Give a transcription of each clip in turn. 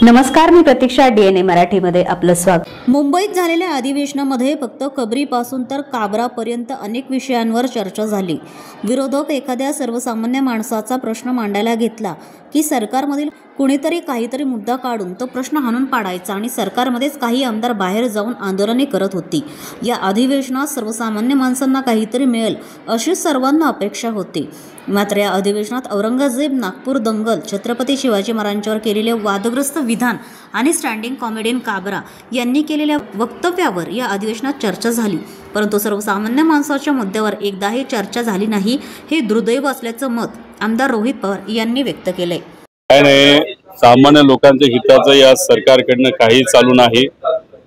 नमस्कार, मी प्रतीक्षा. DNA मराठीमध्ये आपलं स्वागत. मुंबईत झालेल्या अधिवेशनामध्ये फक्त कबरीपासून तर काबरापर्यंत अनेक विषयांवर चर्चा झाली. विरोधक एखाद्या सर्वसामान्य माणसाचा प्रश्न मांडायला घेतला की सरकारमधील कुणीतरी काहीतरी मुद्दा काढून तो प्रश्न हाणून पाडायचा आणि सरकारमध्येच काही आमदार बाहेर जाऊन आंदोलने करत होती. या अधिवेशनात सर्वसामान्य माणसांना काहीतरी मिळेल अशी सर्वांना अपेक्षा होती. मात्र या अधिवेशनात औरंगजेब, नागपूर दंगल, छत्रपती शिवाजी महाराजांच्यावर केलेले वादग्रस्त विधान आणि स्टँडिंग कॉमेडियन काबरा यांनी केलेल्या वक्तव्यावर या अधिवेशनात चर्चा झाली. परंतु सर्वसामान्य माणसाच्या मुद्द्यावर एकदाही चर्चा झाली नाही, हे दुर्दैव असल्याचं मत आमदार रोहित पवार यांनी व्यक्त केलंय. काय नाही, सामान्य लोकांच्या हिताचं या सरकारकडनं काही चालू नाही.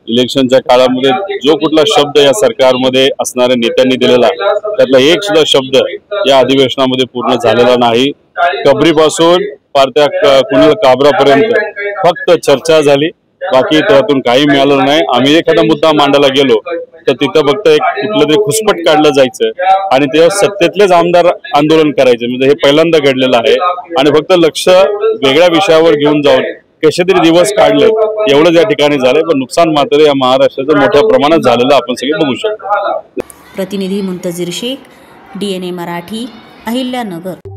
इलेक्शनच्या काळामध्ये जो कुठला शब्द या सरकारमध्ये असणाऱ्या नेत्यांनी दिलेला त्यातला एक सुद्धा शब्द या अधिवेशनामध्ये पूर्ण झालेला नाही. कबरीपासून पार त्या कुणीला काबरापर्यंत फक्त चर्चा झाली, बाकी त्यातून काही मिळालं नाही. आम्ही एखादा मुद्दा मांडायला गेलो तर तिथं फक्त एक कुठलं तरी खुसपट काढलं जायचं आणि ते सत्तेतलेच आमदार आंदोलन करायचे. म्हणजे हे पहिल्यांदा घडलेलं आहे आणि फक्त लक्ष वेगळ्या विषयावर घेऊन जाऊन कसे तरी दिवस काढले एवढंच या ठिकाणी झालंय. पण नुकसान मात्र या महाराष्ट्राचं मोठ्या प्रमाणात झालेलं आपण सगळे बघू शकतो. प्रतिनिधी मुंतजीर शेख, DNA मराठी, अहिल्यानगर.